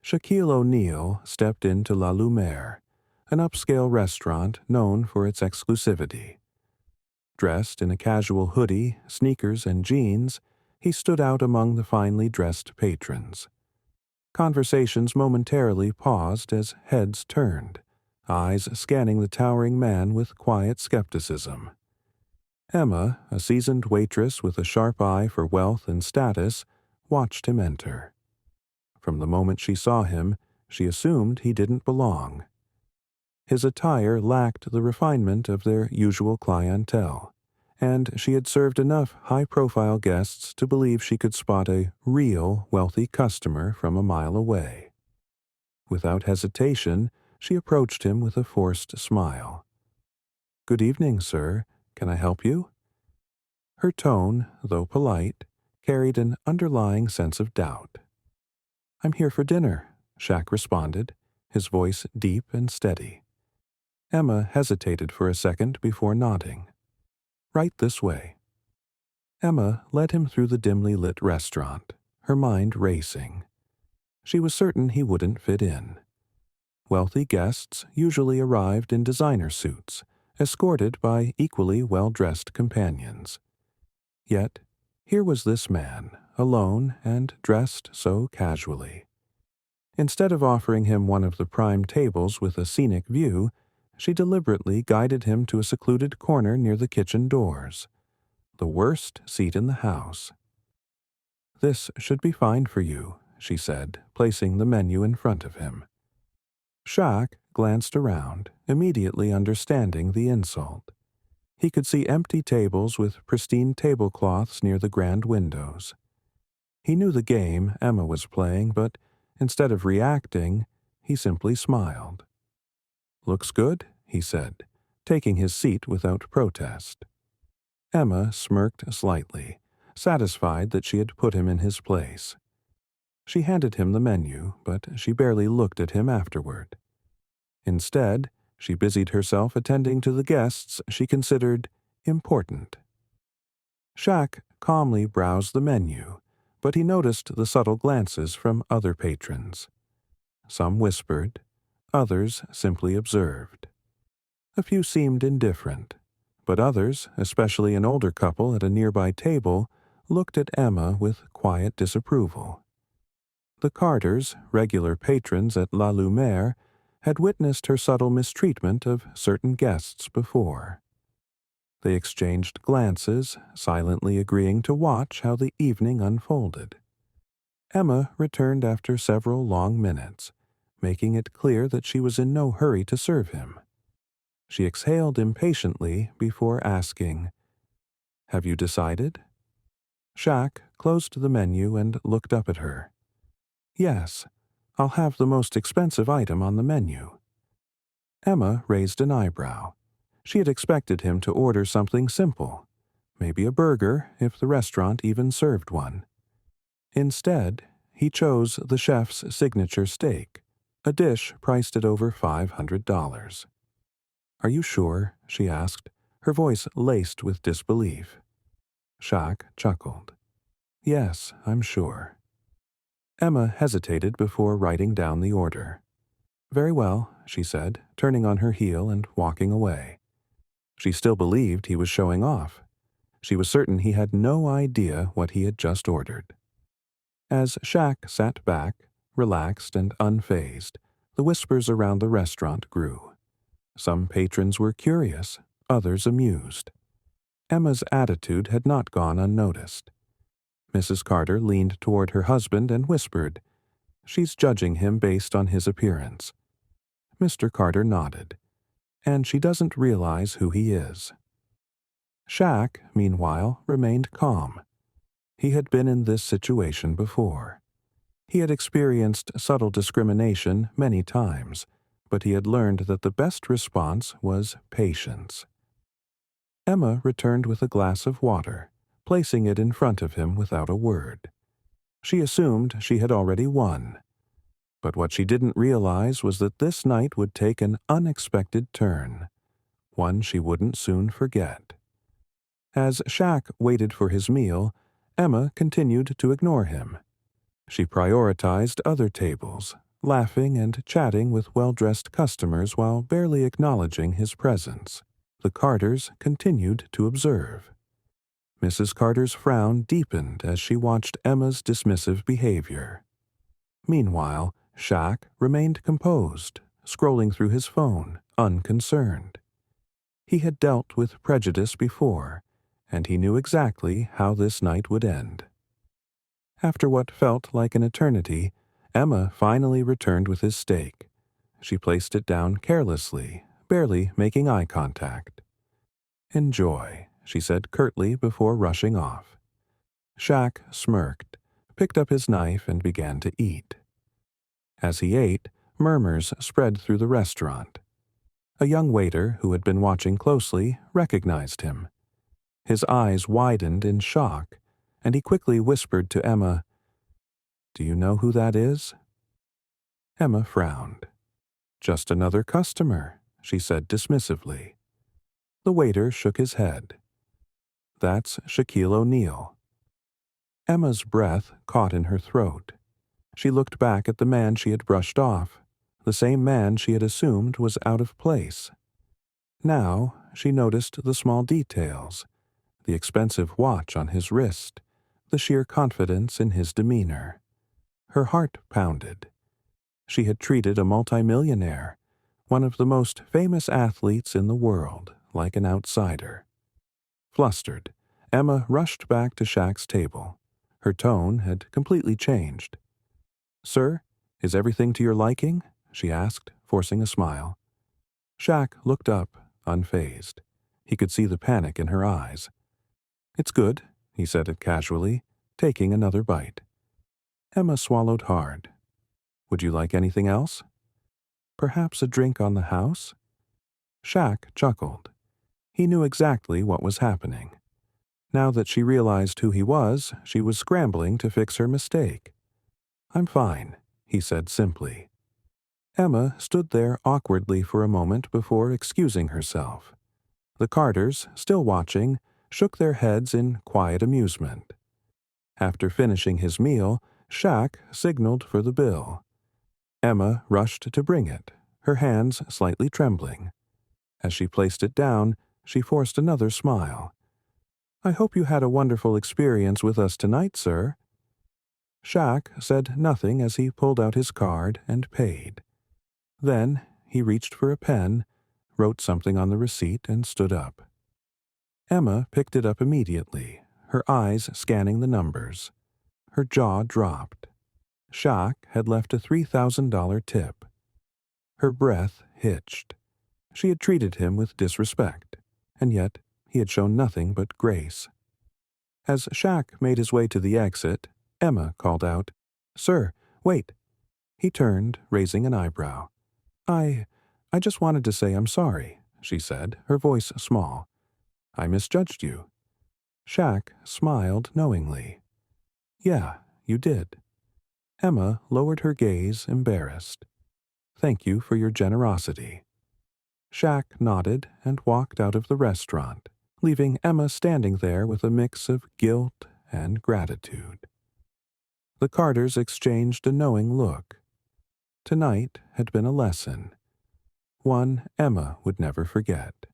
Shaquille O'Neal stepped into La Lumiere, an upscale restaurant known for its exclusivity. Dressed in a casual hoodie, sneakers, and jeans, he stood out among the finely dressed patrons. Conversations momentarily paused as heads turned, eyes scanning the towering man with quiet skepticism. Emma, a seasoned waitress with a sharp eye for wealth and status, watched him enter. From the moment she saw him, she assumed he didn't belong. His attire lacked the refinement of their usual clientele, and she had served enough high-profile guests to believe she could spot a real wealthy customer from a mile away. Without hesitation, she approached him with a forced smile. "Good evening, sir. Can I help you?" Her tone, though polite, carried an underlying sense of doubt. "I'm here for dinner," Shaq responded, his voice deep and steady. Emma hesitated for a second before nodding. "Right this way." Emma led him through the dimly lit restaurant, her mind racing. She was certain he wouldn't fit in. Wealthy guests usually arrived in designer suits, escorted by equally well-dressed companions. Yet, here was this man, alone and dressed so casually. Instead of offering him one of the prime tables with a scenic view, she deliberately guided him to a secluded corner near the kitchen doors, the worst seat in the house. "This should be fine for you," she said, placing the menu in front of him. Shaq glanced around, immediately understanding the insult. He could see empty tables with pristine tablecloths near the grand windows. He knew the game Emma was playing, but instead of reacting, he simply smiled. "Looks good," he said, taking his seat without protest. Emma smirked slightly, satisfied that she had put him in his place. She handed him the menu, but she barely looked at him afterward. Instead, she busied herself attending to the guests she considered important. Shaq calmly browsed the menu, but he noticed the subtle glances from other patrons. Some whispered, others simply observed. A few seemed indifferent, but others, especially an older couple at a nearby table, looked at Emma with quiet disapproval. The Carters, regular patrons at La Lumiere, had witnessed her subtle mistreatment of certain guests before. They exchanged glances, silently agreeing to watch how the evening unfolded. Emma returned after several long minutes, making it clear that she was in no hurry to serve him. She exhaled impatiently before asking, "Have you decided?" Shaq closed the menu and looked up at her. "Yes, I'll have the most expensive item on the menu." Emma raised an eyebrow. She had expected him to order something simple, maybe a burger if the restaurant even served one. Instead, he chose the chef's signature steak, a dish priced at over $500. "Are you sure?" she asked, her voice laced with disbelief. Shaq chuckled. "Yes, I'm sure." Emma hesitated before writing down the order. "Very well," she said, turning on her heel and walking away. She still believed he was showing off. She was certain he had no idea what he had just ordered. As Shaq sat back, relaxed and unfazed, the whispers around the restaurant grew. Some patrons were curious, others amused. Emma's attitude had not gone unnoticed. Mrs. Carter leaned toward her husband and whispered, "She's judging him based on his appearance." Mr. Carter nodded. "And she doesn't realize who he is." Shaq, meanwhile, remained calm. He had been in this situation before. He had experienced subtle discrimination many times, but he had learned that the best response was patience. Emma returned with a glass of water, placing it in front of him without a word. She assumed she had already won. But what she didn't realize was that this night would take an unexpected turn, one she wouldn't soon forget. As Shaq waited for his meal, Emma continued to ignore him. She prioritized other tables, laughing and chatting with well-dressed customers while barely acknowledging his presence. The Carters continued to observe. Mrs. Carter's frown deepened as she watched Emma's dismissive behavior. Meanwhile, Shaq remained composed, scrolling through his phone, unconcerned. He had dealt with prejudice before, and he knew exactly how this night would end. After what felt like an eternity, Emma finally returned with his steak. She placed it down carelessly, barely making eye contact. "Enjoy," she said curtly before rushing off. Shaq smirked, picked up his knife, and began to eat. As he ate, murmurs spread through the restaurant. A young waiter who had been watching closely recognized him. His eyes widened in shock, and he quickly whispered to Emma, "Do you know who that is?" Emma frowned. "Just another customer," she said dismissively. The waiter shook his head. "That's Shaquille O'Neal." Emma's breath caught in her throat. She looked back at the man she had brushed off, the same man she had assumed was out of place. Now she noticed the small details, the expensive watch on his wrist, the sheer confidence in his demeanor. Her heart pounded. She had treated a multimillionaire, one of the most famous athletes in the world, like an outsider. Flustered, Emma rushed back to Shaq's table. Her tone had completely changed. "Sir, is everything to your liking?" she asked, forcing a smile. Shaq looked up, unfazed. He could see the panic in her eyes. "It's good," he said it casually, taking another bite. Emma swallowed hard. "Would you like anything else? Perhaps a drink on the house?" Shaq chuckled. He knew exactly what was happening. Now that she realized who he was, she was scrambling to fix her mistake. "I'm fine," he said simply. Emma stood there awkwardly for a moment before excusing herself. The Carters, still watching, shook their heads in quiet amusement. After finishing his meal, Shaq signaled for the bill. Emma rushed to bring it, her hands slightly trembling. As she placed it down, she forced another smile. "I hope you had a wonderful experience with us tonight, sir." Shaq said nothing as he pulled out his card and paid. Then he reached for a pen, wrote something on the receipt, and stood up. Emma picked it up immediately, her eyes scanning the numbers. Her jaw dropped. Shaq had left a $3,000 tip. Her breath hitched. She had treated him with disrespect, and yet he had shown nothing but grace. As Shaq made his way to the exit, Emma called out, "Sir, wait." He turned, raising an eyebrow. I just wanted to say I'm sorry," she said, her voice small. "I misjudged you." Shaq smiled knowingly. "Yeah, you did." Emma lowered her gaze, embarrassed. "Thank you for your generosity." Shaq nodded and walked out of the restaurant, leaving Emma standing there with a mix of guilt and gratitude. The Carters exchanged a knowing look. Tonight had been a lesson, one Emma would never forget.